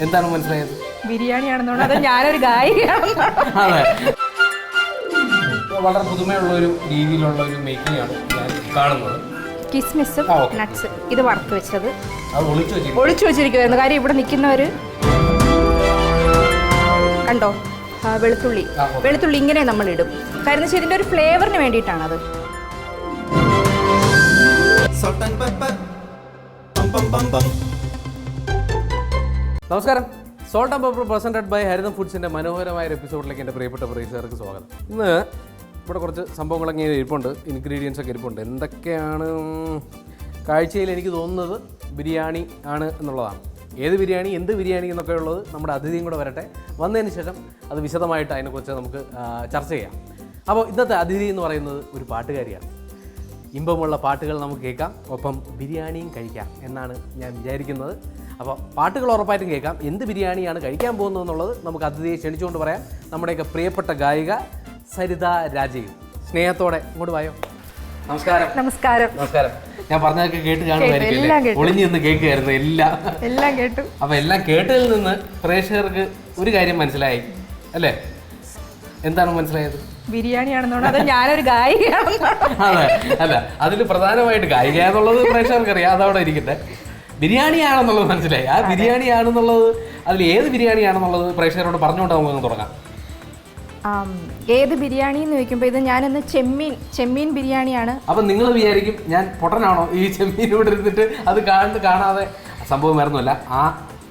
എന്താണ് മനസ്സിലായത്? ബിരിയാണിയാണെന്നോ അതോ ഞാനൊരു ഗായികയാണെന്നോ? അതെ, വളരെ പുതുമയുള്ള ഒരു രീതിയിലുള്ള ഒരു മേക്കിംഗ് ആണ് ഞാൻ കാണുന്നത്. കിസ്മിസും നട്ട്സ് ഇത് വറുത്ത് വെച്ചത് ഒളിച്ചു വെച്ചിരിക്കുവായിരുന്നു. കാര്യം ഇവിടെ നിൽക്കുന്നവര് കണ്ടോ, വെളുത്തുള്ളി ഇങ്ങനെ നമ്മൾ ഇടും. കാരണം ഇതിന്റെ ഒരു ഫ്ലേവറിന് വേണ്ടിയിട്ടാണത്. നമസ്കാരം. Salt and pepper presented by Haritham ഫുഡ്സിന്റെ മനോഹരമായ ഒരു എപ്പിസോഡിലേക്ക് എൻ്റെ പ്രിയപ്പെട്ട പ്രേക്ഷകർക്ക് സ്വാഗതം. ഇന്ന് ഇവിടെ കുറച്ച് സംഭവങ്ങളൊക്കെ ഇരിപ്പുണ്ട്, ഇൻഗ്രീഡിയൻസ് ഒക്കെ ഇരിപ്പുണ്ട്. എന്തൊക്കെയാണ് കാഴ്ചയിൽ എനിക്ക് തോന്നുന്നത് ബിരിയാണി ആണ് എന്നുള്ളതാണ്. ഏത് ബിരിയാണി, എന്ത് ബിരിയാണി എന്നൊക്കെ ഉള്ളത് നമ്മുടെ അതിഥിയും കൂടെ വരട്ടെ. വന്നതിന് ശേഷം അത് വിശദമായിട്ട് അതിനെക്കുറിച്ച് നമുക്ക് ചർച്ച ചെയ്യാം. അപ്പോൾ ഇന്നത്തെ അതിഥി എന്ന് പറയുന്നത് ഒരു പാട്ടുകാരിയാണ്. ഇമ്പമുള്ള പാട്ടുകൾ നമുക്ക് കേൾക്കാം, ഒപ്പം ബിരിയാണിയും കഴിക്കാം എന്നാണ് ഞാൻ വിചാരിക്കുന്നത്. അപ്പോൾ പാട്ടുകൾ ഉറപ്പായിട്ടും കേൾക്കാം. എന്ത് ബിരിയാണിയാണ് കഴിക്കാൻ പോകുന്നത് എന്നുള്ളത് നമുക്ക് അതിഥിയെ ക്ഷണിച്ചുകൊണ്ട് പറയാം. നമ്മുടെയൊക്കെ പ്രിയപ്പെട്ട ഗായിക സരിത രാജീവ്. സ്നേഹത്തോടെ ഇങ്ങോട്ട് വായോ. നമസ്കാരം. നമസ്കാരം. നമസ്കാരം. ഞാൻ പറഞ്ഞതൊക്കെ കേട്ട് കാണുമായിരിക്കും, ഒളിഞ്ഞു നിന്ന് കേൾക്കുകയായിരുന്നു എല്ലാം കേട്ടു. അപ്പോൾ എല്ലാം കേട്ടതിൽ നിന്ന് പ്രേക്ഷകർക്ക് ഒരു കാര്യം മനസ്സിലായി അല്ലേ? എന്താണ് മനസ്സിലായത്? ബിരിയാണിയാണെന്നോ അതോ ഞാനൊരു ഗായികയാണെന്നോ? അതെ, അല്ല, അതിൽ പ്രധാനമായിട്ട് ഗായിക എന്നുള്ളത് പ്രേക്ഷകർക്ക് അറിയാം, അതവിടെ ഇരിക്കട്ടെ. ബിരിയാണിയാണെന്നുള്ളത് മനസ്സിലായി. ആ ബിരിയാണിയാണെന്നുള്ളത്, അതിൽ ഏത് ബിരിയാണിയാണെന്നുള്ളത് പ്രേക്ഷകരോട് പറഞ്ഞുകൊണ്ട് നമുക്ക് തുടങ്ങാം. ഏത് ബിരിയാണി എന്ന് ചോദിക്കുമ്പോൾ ഇത് ഞാനിന്ന് ചെമ്മീൻ ബിരിയാണിയാണ്. അപ്പം നിങ്ങൾ വിചാരിക്കും ഞാൻ പൊട്ടനാണോ ഈ ചെമ്മീൻ ഇവിടെ ഇരുന്നിട്ട് അത് കാണാതെ. സംഭവം വരുന്നില്ല, ആ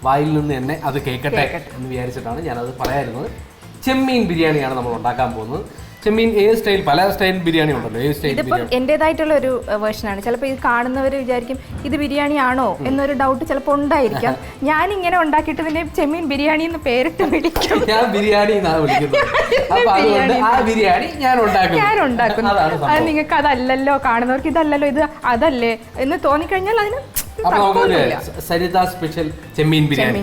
വായിൽ നിന്ന് തന്നെ അത് കേൾക്കട്ടെ എന്ന് വിചാരിച്ചിട്ടാണ് ഞാനത് പറയായിരുന്നത്. ചെമ്മീൻ ബിരിയാണിയാണ് നമ്മൾ ഉണ്ടാക്കാൻ പോകുന്നത്. ചെമ്മീൻ ഏത് സ്റ്റൈൽ, പല സ്റ്റൈൽ ബിരിയാണി ഉണ്ടല്ലോ. ഏത് സ്റ്റൈൽ? ഇതിപ്പം എൻ്റെതായിട്ടുള്ള ഒരു വേർഷനാണ്. ചിലപ്പോൾ ഇത് കാണുന്നവർ വിചാരിക്കും ഇത് ബിരിയാണി ആണോ എന്നൊരു ഡൗട്ട് ചിലപ്പോൾ ഉണ്ടായിരിക്കാം. ഞാനിങ്ങനെ ഉണ്ടാക്കിയിട്ട് ഇതിനെ ചെമ്മീൻ ബിരിയാണി എന്ന് പേരിട്ട് വിളിക്കും. ഞാൻ ബിരിയാണി എന്നാണ് വിളിക്കുന്നത്. ആ ബിരിയാണി ഞാൻ ഉണ്ടാക്കുന്നു. അത് നിങ്ങൾക്ക് അതല്ലല്ലോ, കാണുന്നവർക്ക് ഇതല്ലല്ലോ, ഇത് അതല്ലേ എന്ന് തോന്നിക്കഴിഞ്ഞാൽ അതിന് സരിത സ്പെഷ്യൽ ചെമ്മീൻ ബിരിയാണി,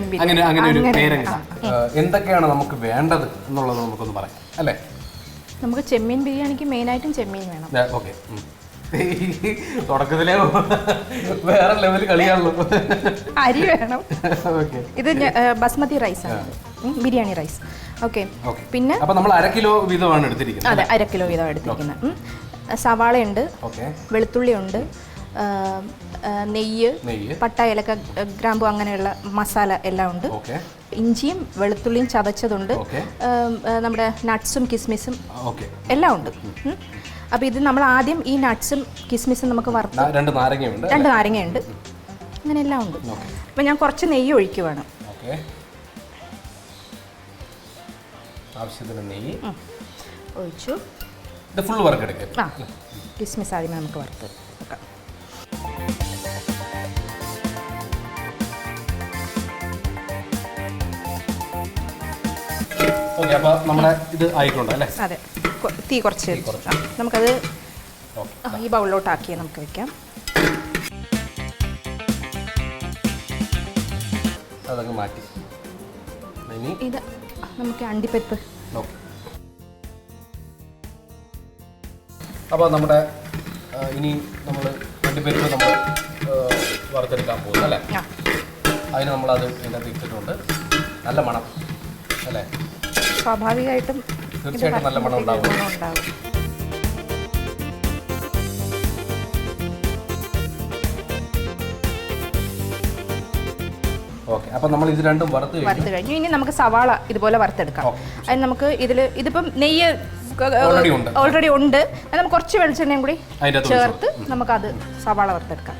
അങ്ങനെ ഒരു പേരങ്ങ. എന്തൊക്കെയാണ് നമുക്ക് വേണ്ടത് എന്നുള്ളത് നമുക്കൊന്ന് പറയാം അല്ലേ? നമുക്ക് ചെമ്മീൻ ബിരിയാണിക്ക് മെയിനായിട്ടും ചെമ്മീൻ വേണം. ഓക്കെ, തുടക്കത്തിലേ വേറെ ലെവൽ കളിയാണല്ലോ. അരി വേണം. ഇത് ബസ്മതി റൈസ് ആണ്, ബിരിയാണി റൈസ്. ഓക്കെ, പിന്നെ അപ്പോൾ നമ്മൾ 1/2 കിലോ വീതമാണ് എടുത്തിരിക്കുന്നത്. അതെ, 1/2 കിലോ വീതം എടുത്തിരിക്കുന്നത്. സവാളയുണ്ട്, വെളുത്തുള്ളി ഉണ്ട്, നെയ്യ്, പട്ട, ഏലക്ക, ഗ്രാമ്പു, അങ്ങനെയുള്ള മസാല എല്ലാം ഉണ്ട്. ഇഞ്ചിയും വെളുത്തുള്ളിയും ചതച്ചതുണ്ട്, നമ്മുടെ നട്ട്സും കിസ്മിസും എല്ലാം ഉണ്ട്. അപ്പോൾ ഇത് നമ്മൾ ആദ്യം ഈ നട്ട്സും കിസ്മിസും നമുക്ക് വറുത്ത്, 2 നാരങ്ങയുണ്ട്, അങ്ങനെ എല്ലാം ഉണ്ട്. അപ്പോൾ ഞാൻ കുറച്ച് നെയ്യ് ഒഴിക്കുവാണ്. ആവശ്യത്തിന് നെയ്യ് ഒഴിച്ചു. ഇത് ഫുൾ വറുത്തെടുക്കാം. കിസ്മിസ് ആദ്യമേ നമുക്ക് വറുത്ത് വെക്കാം. അപ്പോൾ നമ്മുടെ ഇത് ആയിട്ടുണ്ട് അല്ലേ? അതെ, തീ കുറച്ച് നമുക്കത് ഈ ബൗളിലോട്ടാക്കി നമുക്ക് വെക്കാം. അതൊക്കെ മാറ്റി ഇത് നമുക്ക് അണ്ടിപ്പരിപ്പ്. അപ്പോൾ നമ്മുടെ ഇനി നമ്മൾ അണ്ടിപ്പരിപ്പ് നമ്മൾ വറുത്തെടുക്കാൻ പോകുന്നു അല്ലേ? അതിന് നമ്മളത് ഇതിനകത്ത് ഇട്ടിട്ടുണ്ട്. നല്ല മണം അല്ലേ? സ്വാഭാവികമായിട്ടും തീർച്ചയായിട്ടും നല്ല മണം ഉണ്ടാവും. ഓക്കെ, അപ്പോൾ നമ്മൾ ഇത് രണ്ടും വറുത്ത് കഴിഞ്ഞു. ഇനി നമുക്ക് സവാള ഇതുപോലെ വറുത്തെടുക്കാം. അതിന് നമുക്ക് ഇതിപ്പം നെയ്യ് ഓൾറെഡി ഉണ്ട്, നമുക്ക് കുറച്ച് വെളിച്ചെണ്ണയും കൂടി ചേർത്ത് നമുക്കത് സവാള വറുത്തെടുക്കാം.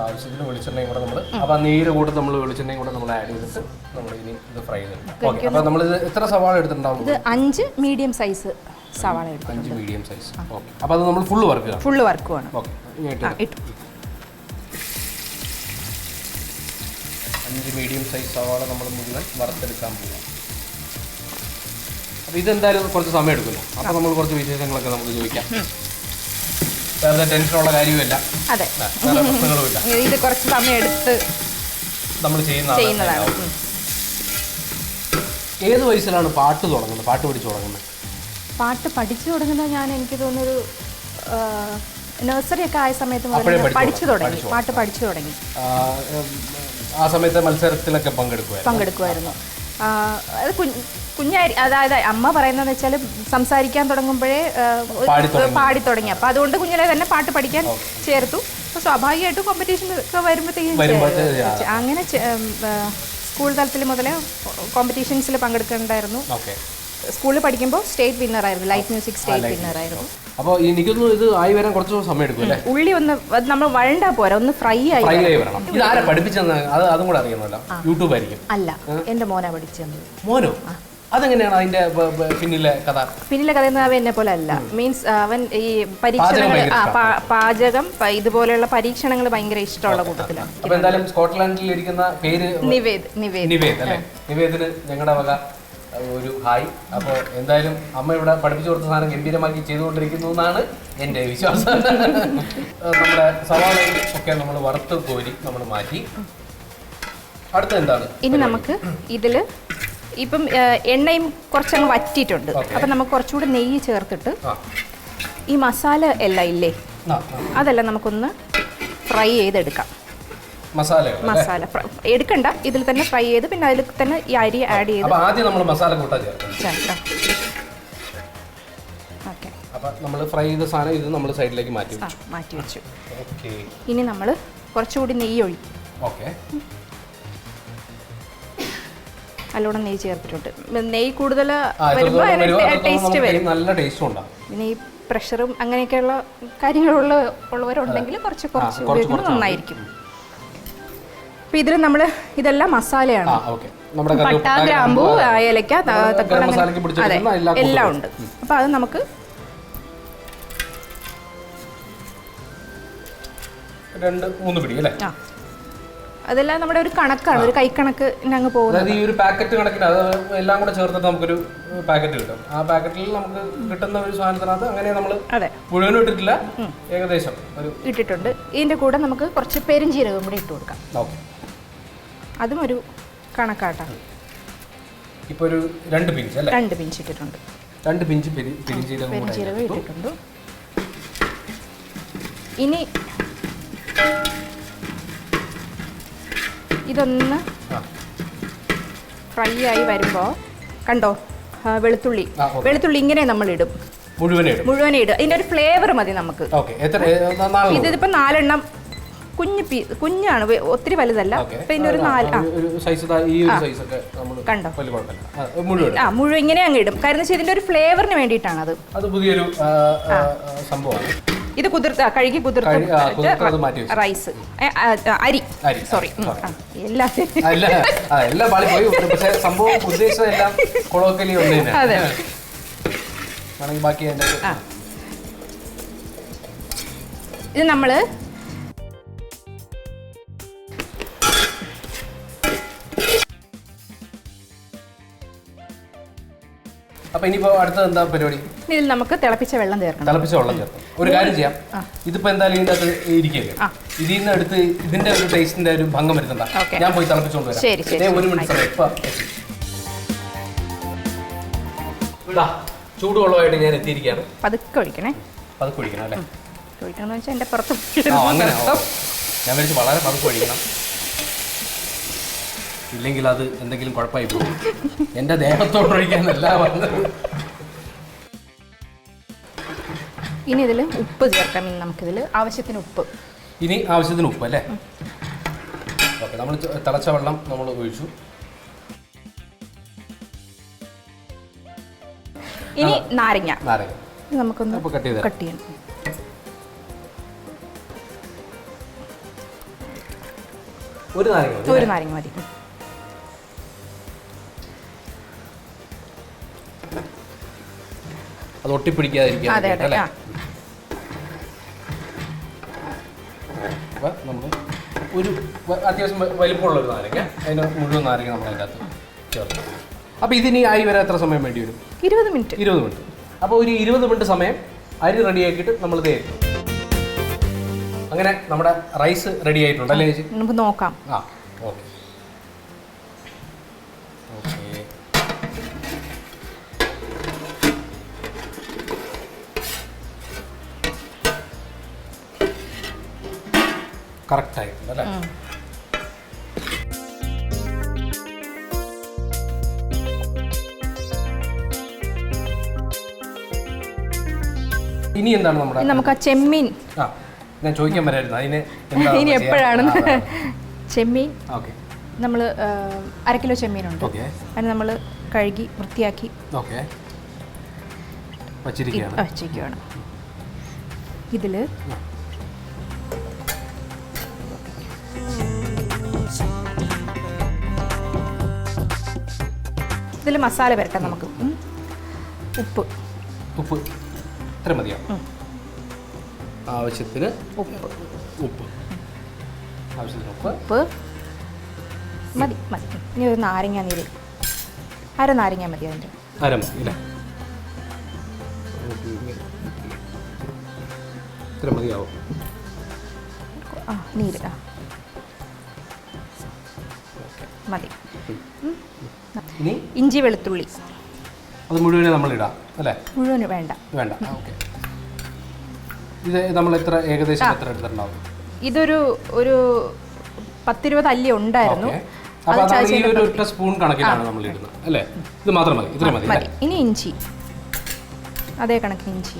ആവശ്യത്തിന് വെളിച്ചെണ്ണയും കൂടെ നമ്മൾ, അപ്പോൾ നീര് കൂടെ നമ്മൾ വെളിച്ചെണ്ണയും കൂടെ നമ്മൾ ആഡ് ചെയ്തിട്ട് നമ്മൾ ഇനി ഇത് ഫ്രൈ ചെയ്തെടുക്കാം. ഓക്കെ, അപ്പോൾ നമ്മളിത് എത്ര സവാള എടുത്തിട്ടുണ്ടാവും? ഇത് 5 മീഡിയം സൈസ് സവാള എടുക്കും. 5 മീഡിയം സൈസ്. ഓക്കെ, അപ്പോൾ അത് നമ്മൾ ഫുള്ള് വറുക്കുവാണ്. ഓക്കെ, ഇട്ടു. 5 മീഡിയം സൈസ് സവാള നമ്മൾ മുഴുവൻ വറുത്തെടുക്കാൻ പോകാം. അപ്പോൾ ഇതെന്തായാലും കുറച്ച് സമയം എടുക്കുമല്ലോ. അപ്പോൾ നമ്മൾ കുറച്ച് വിശേഷങ്ങളൊക്കെ നമുക്ക് ചോദിക്കാം. വേറെ ടെൻഷനുള്ള കാര്യമില്ല. അതെ, ഇത് കുറച്ച് സമയം എടുത്ത് നമ്മൾ ചെയ്യുന്നതാണ്. ഏത് വയസ്സിലാണ് പാട്ട് പഠിച്ചു തുടങ്ങുന്നത്? പാട്ട് പഠിച്ചു തുടങ്ങുന്നത് എനിക്ക് തോന്നുന്നൊരു നഴ്സറി ഒക്കെ ആയ സമയത്ത് മുതൽ പാട്ട് പഠിച്ചു തുടങ്ങി. ആ സമയത്ത് മത്സരത്തിലൊക്കെ പങ്കെടുക്കുമായിരുന്നു. അത് കുഞ്ഞായി, അതായത് അമ്മ പറയുന്നതെന്ന് വെച്ചാൽ സംസാരിക്കാൻ തുടങ്ങുമ്പോഴേ പാടി തുടങ്ങി. അപ്പോൾ അതുകൊണ്ട് കുഞ്ഞിലെ തന്നെ പാട്ട് പഠിക്കാൻ ചേർത്തു. അപ്പോൾ സ്വാഭാവികമായിട്ടും കോമ്പറ്റീഷൻ ഒക്കെ വരുമ്പോഴത്തേക്കും അങ്ങനെ സ്കൂൾ തലത്തിൽ മുതലേ കോമ്പറ്റീഷൻസിൽ പങ്കെടുക്കുന്നുണ്ടായിരുന്നു. സ്കൂളിൽ പഠിക്കുമ്പോൾ സ്റ്റേറ്റ് വിന്നറായിരുന്നു, ലൈറ്റ് മ്യൂസിക് സ്റ്റേറ്റ് വിന്നറായിരുന്നു. അപ്പോൾ എനിക്കൊന്ന് ഇത് ആയി വരാൻ കുറച്ച് സമയം എടുക്കും അല്ലേ? ഉള്ളി ഒന്ന് നമ്മൾ വഴണ്ടാ പോരാ, ഒന്ന് ഫ്രൈ ആയി വരണം. ഇത് ആരാ പഠിപ്പിച്ചെന്ന് അതും കൂടെ അറിയുന്നല്ലോ. യൂട്യൂബ് ആയിരിക്കും. അല്ല, എൻ്റെ മോനാ പഠിച്ചത്. മോനോ? അതെങ്ങനെയാണ് അതിന്റെ പിന്നിലെ കഥ? പിന്നിലെ കഥ എന്ന് അവൻ എന്നെ പോലെ അല്ല. മീൻസ് അവൻ ഈ പരീക്ഷണങ്ങൾ, പാചകം ഇതുപോലെയുള്ള പരീക്ഷണങ്ങൾ ഭയങ്കര ഇഷ്ടമുള്ള കൂട്ടത്തിലാണ്. അപ്പോൾ എന്തായാലും സ്കോട്ട്ലാൻഡിൽ ഇരിക്കുന്ന പേര് നിവേദ് അല്ലേ? നിവേദിന് ഞങ്ങളുടെ വക ഒരു ഹായ്. അപ്പോൾ എന്തായാലും അമ്മ ഇവിടെ പഠിപ്പിച്ചു കൊടുത്ത സാധനം ഗംഭീരമാക്കി ചെയ്തുകൊണ്ടിരിക്കുന്നു എന്നാണ് എൻ്റെ വിശ്വാസം. നമ്മുടെ സവാളയും ഒക്കെ നമ്മൾ വറുത്ത് കോരി നമ്മൾ മാറ്റി. അടുത്ത എന്താണ് ഇനി നമുക്ക് ഇതില് ഇപ്പം എണ്ണയും കുറച്ചങ്ങ് വറ്റിയിട്ടുണ്ട്. അപ്പം നമുക്ക് കുറച്ചുകൂടി നെയ്യ് ചേർത്തിട്ട് ഈ മസാല എല്ലാം ഇല്ലേ, അതെല്ലാം നമുക്കൊന്ന് ഫ്രൈ ചെയ്തെടുക്കാം. മസാല എടുക്കണ്ട, ഇതിൽ തന്നെ ഫ്രൈ ചെയ്ത് പിന്നെ അതിൽ തന്നെ ഈ അരി ആഡ് ചെയ്ത് ആദ്യം നമ്മൾ മസാല കൂട്ടാൻ ചേർക്കാം. ഓക്കെ, അപ്പോൾ നമ്മൾ ഫ്രൈ ചെയ്ത സാധനം ഇത് നമ്മൾ സൈഡിലേക്ക് മാറ്റി വെച്ചു. ഇനി നമ്മൾ കുറച്ചുകൂടി നെയ്യ് ഒഴിക്കും. ഓക്കെ, നല്ലോണം നെയ്യ് ചേർത്തിട്ടുണ്ട്. നെയ്യ് കൂടുതൽ വരുമ്പോൾ ടേസ്റ്റ് വരും, നല്ല ടേസ്റ്റും ഉണ്ടാകും. പിന്നെ ഈ പ്രഷറും അങ്ങനെയൊക്കെയുള്ള കാര്യങ്ങളുള്ളവരുണ്ടെങ്കിൽ കുറച്ച് നന്നായിരിക്കും. അപ്പോൾ ഇതിൽ നമ്മൾ ഇതെല്ലാം മസാലയാണ്. പട്ട, ഗ്രാമ്പൂ, ഏലക്ക, തക്കോലം, അതെ എല്ലാം ഉണ്ട്. അപ്പോൾ അത് നമുക്ക് 2-3 പിടി അല്ലേ? അതെല്ലാം നമ്മുടെ ഒരു കണക്കാണ്, ഒരു കൈക്കണക്ക് അങ്ങ് പോകുന്നത്. ഈ ഒരു പാക്കറ്റ് കണക്കിന് അത് എല്ലാം കൂടെ ചേർത്തിട്ട് നമുക്കൊരു പാക്കറ്റ് കിട്ടും. ആ പാക്കറ്റിൽ നമുക്ക് കിട്ടുന്ന ഒരു സാധനത്തിനകത്ത് അങ്ങനെ നമ്മൾ മുഴുവനും ഇട്ടിട്ടില്ല, ഏകദേശം ഇട്ടിട്ടുണ്ട്. ഇതിന്റെ കൂടെ നമുക്ക് കുറച്ച് പെരുംജീരകം കൂടെ ഇട്ട് കൊടുക്കാം. അതും ഒരു കണക്കാട്ടാണ്. ഇപ്പോൾ ഒരു 2 പിഞ്ച് അല്ലേ? 2 പിഞ്ച് ഇട്ടിട്ടുണ്ട്. 2 പിഞ്ച് പെരുംജീരകം ഇട്ടിട്ടുണ്ട്. ഇനി ഇതൊന്ന് ഫ്രൈ ആയി വരുമ്പോൾ കണ്ടോ, വെളുത്തുള്ളി ഇങ്ങനെ നമ്മൾ ഇടും, മുഴുവനെ ഇടും. ഇതിൻ്റെ ഒരു ഫ്ലേവർ മതി നമുക്ക്. ഇതിപ്പോൾ 4 എണ്ണം കുഞ്ഞാണ്, ഒത്തിരി വലുതല്ല. പിന്നെ ഒരു 4 കണ്ടോ, മുഴുവൻ ഇങ്ങനെ അങ്ങ് ഇടും. കാരണം വെച്ചാൽ ഇതിൻ്റെ ഒരു ഫ്ലേവറിന് വേണ്ടിയിട്ടാണ് അത്. പുതിയൊരു സംഭവമാണ്. ഇത് കഴുകി കുതിർത്ത് റൈസ്, അരി, സോറി, അതെ. ഇത് നമ്മള് അപ്പൊ ഇനിയിപ്പോ അടുത്ത എന്താ പരിപാടി? ഇതിൽ നമുക്ക് തിളപ്പിച്ച വെള്ളം ചേർക്കണം. ഒരു കാര്യം ചെയ്യാം, ഇതിപ്പോ എന്തായാലും ഇതിന്റെ അകത്ത് ഇരിക്കല്ലേ, ഇതിൽ നിന്ന് എടുത്ത് ഇതിന്റെ ഒരു ടേസ്റ്റിന്റെ ഒരു ഭംഗം വരുന്നുണ്ടാ. ഞാൻ പോയി തിളപ്പിച്ചോണ്ട് വരാം. 1 മിനിറ്റ് സമയം. ചൂടുവെള്ളമായിട്ട് ഞാൻ എത്തിയിരിക്കുകയാണ്. പതുക്കെ ഒഴിക്കണം അല്ലേ? ഒഴിക്കണം വെച്ചാൽ എന്റെ പുറത്ത് അങ്ങനെ ഞാൻ വിളിച്ച് വളരെ പതുക്കെ ഒഴിക്കണം, ഇല്ലെങ്കിൽ അത് എന്തെങ്കിലും കുഴപ്പമായി പോകും. എൻ്റെ ദേഹത്തോട്ടൊഴിക്കാനല്ല പറഞ്ഞത്. ഇനി ഇതിൽ ഉപ്പ് ചേർക്കാം. നമുക്കിതിൽ ആവശ്യത്തിന് ഉപ്പ് അല്ലേ? ഓക്കെ, നമ്മൾ തിളച്ച വെള്ളം നമ്മൾ ഒഴിച്ചു. ഇനി നാരങ്ങ നമുക്കൊന്ന് കട്ട് ചെയ്യണം. ഒരു നാരങ്ങ മതി. അത് ഒട്ടിപ്പിടിക്കാതിരിക്കാൻ. നമ്മൾ ഒരു അത്യാവശ്യം വലിപ്പമുള്ള ഒരു നാരങ്ങ, അതിന് മുഴുവൻ നാരങ്ങ നമ്മൾ അതിൻ്റെ അകത്ത് ചേർത്ത്. അപ്പോൾ ഇതിനി ആയി വരാൻ എത്ര സമയം വേണ്ടി വരും? 20 മിനിറ്റ്. അപ്പോൾ ഒരു 20 മിനിറ്റ് സമയം അരി റെഡിയാക്കിയിട്ട് നമ്മൾ തേക്കും. അങ്ങനെ നമ്മുടെ റൈസ് റെഡി ആയിട്ടുണ്ടല്ലേ ചേച്ചി? നമുക്ക് നോക്കാം. ഓക്കെ. കറക്റ്റ് ആയിട്ടുണ്ടല്ലേ? ഇനി എന്താണ് നമ്മുടെ നമുക്ക് ആ ചെമ്മീൻ ഞാൻ ചോദിക്കാൻ വരായിരുന്നു അതിന് ഇനി എപ്പോഴാണെന്ന്. ചെമ്മീൻ ഓക്കെ നമ്മൾ 1/2 കിലോ ചെമ്മീനുണ്ട്. അതിന് നമ്മൾ കഴുകി വൃത്തിയാക്കി വച്ചിരിക്കുകയാണ്. ഇതിൽ മസാല വരട്ടെ നമുക്ക്. ഉപ്പ് ഇത്ര മതിയോ? ആവശ്യത്തിന് ഉപ്പ് മതി. ഇനി ഒരു നാരങ്ങ നീര്, അര നാരങ്ങ മതി. അതിൻ്റെ ഇത്ര മതിയാവും. നീര് മതി. ഇഞ്ചി വെളുത്തുള്ളി അത് മുഴുവനെ നമ്മൾ ഇടാം അല്ലേ? മുഴുവന് വേണ്ട. ഓക്കെ. ഇത് നമ്മൾ ഏകദേശം എത്ര എടുത്തിട്ടുണ്ടാവും? ഇതൊരു 10-20 അല്ലി ഉണ്ടായിരുന്നു. ഒറ്റ സ്പൂൺ കണക്കിലാണ് നമ്മൾ ഇടുന്നത് അല്ലേ? ഇത് മാത്രം മതി, ഇത്ര മതി. ഇനി ഇഞ്ചി അതേ കണക്കിന് ഇഞ്ചി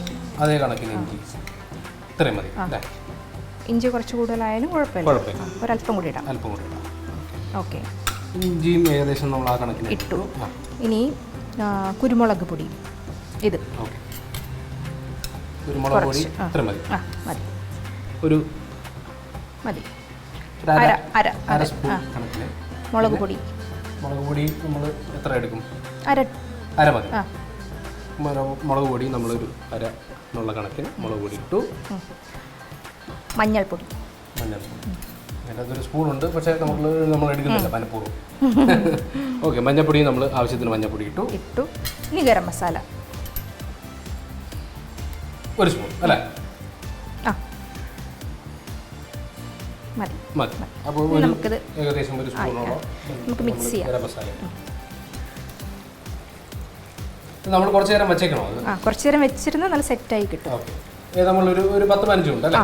ഇത്രയും മതി. ഇഞ്ചി കുറച്ച് കൂടുതലായാലും കുഴപ്പമില്ല. ഒരല്പം കൂടി ഇടാം. ഓക്കെ. ഇഞ്ചിയും ഏകദേശം നമ്മൾ ആ കണക്കിന് ഇട്ടു. ഇനി കുരുമുളക് പൊടി, ഇത് കുരുമുളക് പൊടി ഇത്ര മതി. മതി. അര സ്പൂൺ കണക്കിന് മുളക് പൊടി നമ്മൾ എത്ര എടുക്കും? അര മതി. മുളക് പൊടി നമ്മളൊരു അര എന്നുള്ള കണക്കിന് മുളക് പൊടി ഇട്ടു. മഞ്ഞൾപ്പൊടി അതിനകത്തൊരു സ്പൂണുണ്ട്, പക്ഷേ നമ്മൾ എടുക്കുന്നില്ല മനഃപൂർവ്വം. ഓക്കെ. മഞ്ഞൾപ്പൊടി നമ്മൾ ആവശ്യത്തിന് മഞ്ഞൾപ്പൊടി ഇട്ടു. ഇനി ഗരം മസാല ഒരു സ്പൂൺ അല്ലേ? മതി. അപ്പോൾ ഏകദേശം ഒരു സ്പൂണോളം നമുക്ക് മിക്സ് ചെയ്യാം. ഗരം മസാല നമ്മൾ കുറച്ച് നേരം വെച്ചേക്കണോ? കുറച്ച് നേരം വെച്ചിരുന്ന് നല്ല സെറ്റായി കിട്ടും. ഓക്കെ. നമ്മളൊരു 10-15 മിനിറ്റ് അല്ലേ?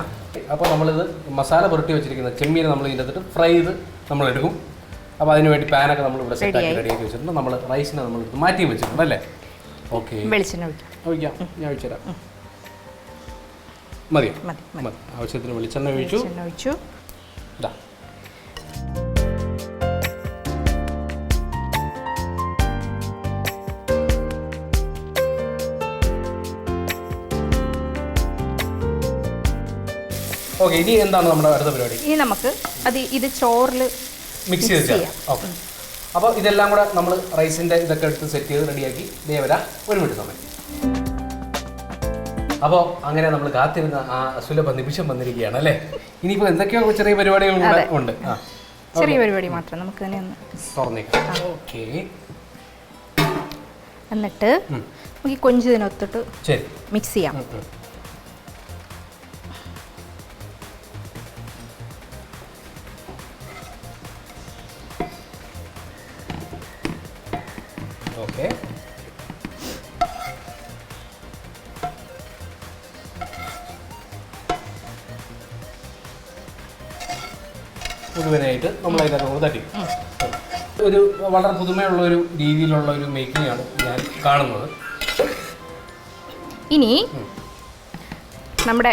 അപ്പോൾ നമ്മളിത് മസാല പുരട്ടി വെച്ചിരിക്കുന്ന ചെമ്മീൻ നമ്മൾ ഇതിൻ്റെ ഫ്രൈ ചെയ്ത് നമ്മൾ എടുക്കും. അപ്പോൾ അതിന് വേണ്ടി പാനൊക്കെ നമ്മൾ ഇവിടെ സെറ്റാക്കി റെഡിയാക്കി വെച്ചിട്ടുണ്ട്. നമ്മൾ റൈസിനെ നമ്മൾ മാറ്റി വെച്ചിട്ടുണ്ട് അല്ലേ? ഓക്കെ. വെളിച്ചെണ്ണ ഒഴിക്കാം. ഞാൻ ഒഴിച്ചുതരാം. മതിയോ? മതി. ആവശ്യത്തിന് വെളിച്ചെണ്ണ ഒഴിച്ചു. ഇതാ ഓക്കെ. ഇനി എന്താണ് നമ്മുടെ അടുത്ത പരിപാടി? ഇനി നമുക്ക് ഇത് ചോറിൽ മിക്സ് ചെയ്യാം. ഓക്കെ. അപ്പോൾ ഇതെല്ലാം കൂടെ നമ്മൾ റൈസിൻ്റെ ഇതൊക്കെ എടുത്ത് സെറ്റ് ചെയ്ത് റെഡിയാക്കി വരാം. 1 മിനിറ്റ് സമയം. അപ്പോൾ അങ്ങനെ നമ്മൾ കാത്തിരുന്ന ആ സുലഭ നിമിഷം വന്നിരിക്കുകയാണ് അല്ലേ? ഇനിയിപ്പോൾ എന്തൊക്കെയോ ചെറിയ പരിപാടികളും കൂടെ ഉണ്ട്. ചെറിയ പരിപാടി മാത്രം നമുക്ക് തന്നെ ഒന്ന് തുറന്നേക്കാം. ഓക്കെ. എന്നിട്ട് നമുക്ക് ഈ കൊഞ്ചിനൊത്തിട്ട് മിക്സ് ചെയ്യാം. ഓക്കെ. മുഴുവനായിട്ട് നമ്മൾ അതിനകത്ത് തട്ടി. ഒരു വളരെ പുതുമയുള്ള ഒരു രീതിയിലുള്ള ഒരു മേക്കിംഗ് ആണ് ഞാൻ കാണുന്നത്. ഇനി നമ്മുടെ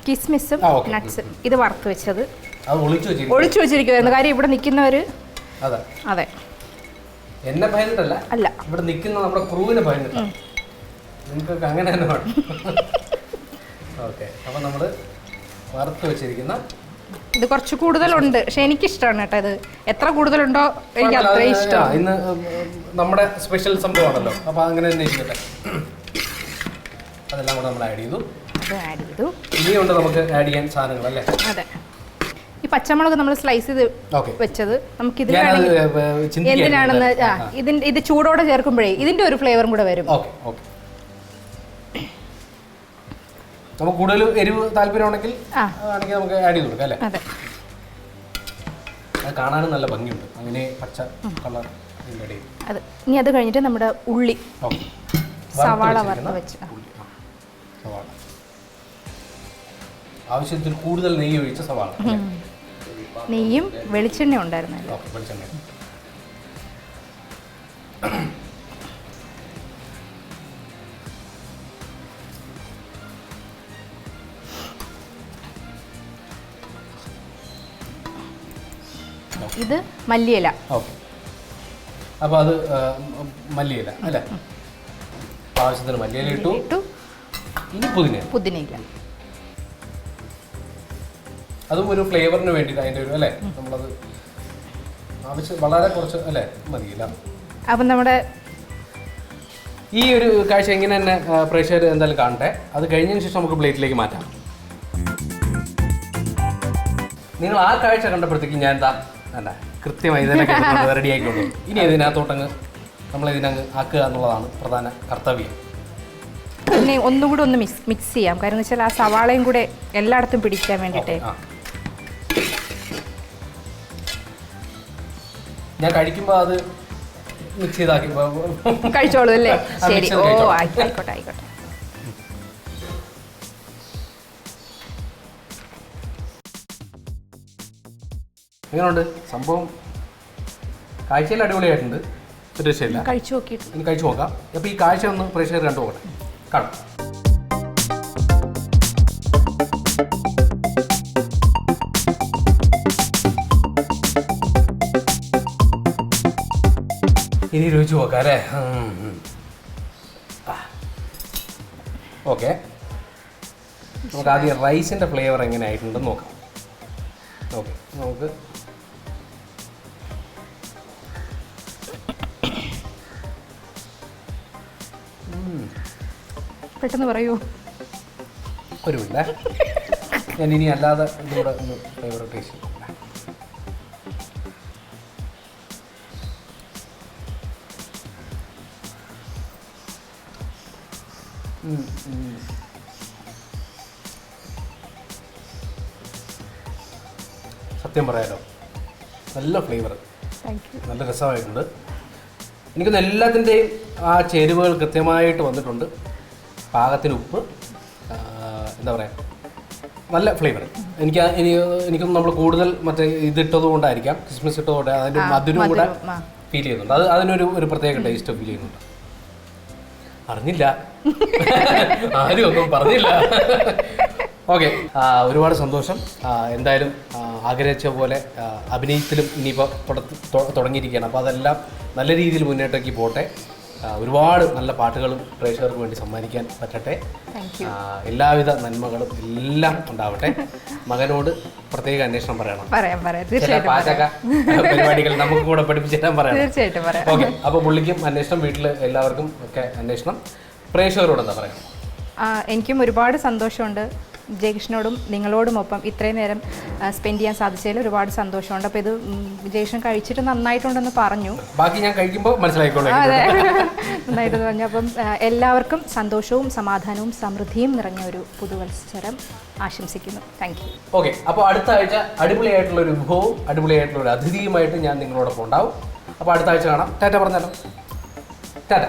കിസ്മിസും നട്ട്സും ഇത് വറുത്ത് വെച്ചത് ഒളിച്ചു വെച്ചിരിക്കുവായിരുന്നു. കാര്യം ഇവിടെ നിൽക്കുന്നവർ അതെ എന്നെ ഭയന്നിട്ടല്ല, അല്ല ഇവിടെ നിൽക്കുന്ന നമ്മുടെ ക്രൂവിനെ ഭയന്നിട്ടാണ്. നിങ്ങൾക്കൊക്കെ അങ്ങനെ തന്നെ വേണം. ഓക്കെ. അപ്പം നമ്മൾ വറുത്ത് വെച്ചിരിക്കുന്ന ഇത് കുറച്ച് കൂടുതലുണ്ട്, പക്ഷെ എനിക്കിഷ്ടമാണ് കേട്ടോ. ഇത് എത്ര കൂടുതലുണ്ടോ എനിക്ക് അത്രയും ഇഷ്ടം. ഇന്ന് നമ്മുടെ സ്പെഷ്യൽ സംഭവമാണല്ലോ, അപ്പോൾ അങ്ങനെ തന്നെ ഇരിക്കട്ടെ. അതെല്ലാം കൂടെ നമ്മൾ ആഡ് ചെയ്തു. ഇനിയുണ്ട് നമുക്ക് ആഡ് ചെയ്യാൻ സാധനങ്ങൾ അല്ലേ? അതെ. ഈ പച്ചമുളക് നമ്മൾ സ്ലൈസ് ചെയ്ത് വെച്ചത് നമുക്ക് ഇതിൽ എന്തിനാണെന്ന് ഇത് ചൂടോടെ ചേർക്കുമ്പോഴേ ഇതിന്റെ ഒരു ഫ്ലേവറും കൂടെ വരും. നമുക്ക് കൂടുതൽ എരിവ് താല്പര്യമാണെങ്കിൽ നമുക്ക് ആഡ് ചെയ്ത് കൊടുക്കാം അല്ലേ? അതെ. അത് കാണാനും നല്ല ഭംഗിയുണ്ട് അങ്ങനെ പച്ച കളർ. അത് ഇനി അത് കഴിഞ്ഞിട്ട് നമ്മുടെ ഉള്ളി സവാള വറുത്ത് വെച്ച് സവാള ആവശ്യത്തിന് കൂടുതൽ നെയ്യ് ഒഴിച്ച സവാള. നെയ്യും വെളിച്ചെണ്ണ ഉണ്ടായിരുന്നല്ലോ. വെളിച്ചെണ്ണ ഇത് മല്ലിയില. ഓക്കെ, അപ്പോൾ അത് മല്ലിയില അല്ലേ? ആവശ്യത്തിന് മല്ലിയില ഇട്ടു. ഇനി പുതിനയില. അതും ഒരു ഫ്ലേവറിന് വേണ്ടിയിട്ട് അതിൻ്റെ ഒരു അല്ലേ, നമ്മളത് ആവശ്യം വളരെ കുറച്ച് അല്ലേ മതിയില്ല. അപ്പം നമ്മുടെ ഈ ഒരു കാഴ്ച ഇങ്ങനെ തന്നെ പ്രേക്ഷകർ എന്തായാലും കാണട്ടെ. അത് കഴിഞ്ഞതിന് ശേഷം നമുക്ക് പ്ലേറ്റിലേക്ക് മാറ്റാം. നിങ്ങൾ ആ കാഴ്ച കണ്ടപ്പോഴത്തേക്ക് ഞാൻ എന്താ അല്ല കൃത്യമായി ഇതിനൊക്കെ റെഡി ആയിക്കൊണ്ടു. ഇനി ഇതിനകത്തോട്ടങ്ങ് നമ്മളിതിനങ്ങ് ആക്കുക എന്നുള്ളതാണ് പ്രധാന കർത്തവ്യം. പിന്നെ ഒന്നുകൂടി ഒന്ന് മിക്സ് ചെയ്യാം. കാരണം എന്ന് വെച്ചാൽ ആ സവാളയും കൂടെ എല്ലായിടത്തും പിടിക്കാൻ വേണ്ടിയിട്ട്. ഞാൻ കഴിക്കുമ്പോൾ അത് മിക്സ് ചെയ്താക്കി കഴിച്ചോളൂ അല്ലേ? ശരി, ഓ ആയിക്കോട്ടെ ആയിക്കോട്ടെ. എങ്ങനെയുണ്ട് സംഭവം? കാഴ്ചയിൽ അടിപൊളിയായിട്ടുണ്ട്, ഒരു രക്ഷയില്ല. കഴിച്ചു നോക്കിയിട്ട് ഇനി കഴിച്ചു നോക്കാം. അപ്പോൾ ഈ കാഴ്ച ഒന്ന് പ്രേക്ഷകർ കണ്ടു നോക്കട്ടെ. കാണാം. ഇനി രുചിച്ച് നോക്കാം അല്ലേ? ഓക്കെ, നമുക്ക് ആദ്യം റൈസിൻ്റെ ഫ്ലേവർ എങ്ങനെ ആയിട്ടുണ്ടെന്ന് നോക്കാം. ഓക്കെ, നമുക്ക് പെട്ടെന്ന് പറയൂ. ഒരു മിനിറ്റ്, ഞാൻ ഇനി അല്ലാതെ ഇതുകൂടെ ഒന്ന് ഫ്ലേവർ ടേസ്റ്റ് ചെയ്യാം. സത്യം പറയാലോ, നല്ല ഫ്ലേവർ, നല്ല രസമായിട്ടുണ്ട്. എനിക്കൊന്ന് എല്ലാത്തിൻ്റെയും ആ ചേരുവകൾ കൃത്യമായിട്ട് വന്നിട്ടുണ്ട്. പാകത്തിന് ഉപ്പ്, എന്താ പറയുക, നല്ല ഫ്ലേവർ. എനിക്കൊന്നും നമ്മൾ കൂടുതൽ മറ്റേ ഇതിട്ടത് കൊണ്ടായിരിക്കാം, കിസ്മിസ് ഇട്ടതുകൊണ്ട് അതിൻ്റെ മധുരം കൂടെ ഫീൽ ചെയ്യുന്നുണ്ട്. അതിനൊരു പ്രത്യേക ടേസ്റ്റ് ഫീൽ ചെയ്യുന്നുണ്ട്. അറിഞ്ഞില്ല, ആരും ഒന്നും പറഞ്ഞില്ല. ഓക്കെ, ഒരുപാട് സന്തോഷം. എന്തായാലും ആഗ്രഹിച്ച പോലെ അഭിനയത്തിലും ഇനിയിപ്പോൾ തുടങ്ങിയിരിക്കുകയാണ്. അപ്പോൾ അതെല്ലാം നല്ല രീതിയിൽ മുന്നോട്ടേക്ക് പോട്ടെ. ഒരുപാട് നല്ല പാട്ടുകളും പ്രേക്ഷകർക്ക് വേണ്ടി സമ്മാനിക്കാൻ പറ്റട്ടെ. എല്ലാവിധ നന്മകളും എല്ലാം ഉണ്ടാവട്ടെ. മകനോട് പ്രത്യേക അന്വേഷണം പറയണം. പാചക പരിപാടികൾ നമുക്ക് കൂടെ പഠിപ്പിച്ചു തരാൻ പറയണം. ഓക്കെ, അപ്പോൾ പുള്ളിക്കും അന്വേഷണം, വീട്ടിൽ എല്ലാവർക്കും ഒക്കെ അന്വേഷണം. പ്രേക്ഷകരോട് എന്താ പറയാം? എനിക്കും ഒരുപാട് സന്തോഷമുണ്ട്. ജയകൃഷ്ണനോടും നിങ്ങളോടുമൊപ്പം ഇത്രയും നേരം സ്പെൻഡ് ചെയ്യാൻ സാധിച്ചതിൽ ഒരുപാട് സന്തോഷമുണ്ട്. അപ്പോൾ ഇത് ജയകൃഷ്ണൻ കഴിച്ചിട്ട് നന്നായിട്ടുണ്ടെന്ന് പറഞ്ഞു. ബാക്കി ഞാൻ കഴിക്കുമ്പോൾ മനസ്സിലായിക്കോളാം. അതെ, നന്നായിട്ടെന്ന് പറഞ്ഞു. അപ്പം എല്ലാവർക്കും സന്തോഷവും സമാധാനവും സമൃദ്ധിയും നിറഞ്ഞ ഒരു പുതുവത്സരം ആശംസിക്കുന്നു. Thank you. ഓക്കെ, അപ്പോൾ അടുത്ത ആഴ്ച അടിപൊളിയായിട്ടുള്ള ഒരു വിഭവവും അടിപൊളിയായിട്ടുള്ള ഒരു അതിഥിയുമായിട്ട് ഞാൻ നിങ്ങളോടൊപ്പം ഉണ്ടാവും. അപ്പോൾ അടുത്ത ആഴ്ച കാണാം. ടാറ്റ പറഞ്ഞാലോ. ടാറ്റ.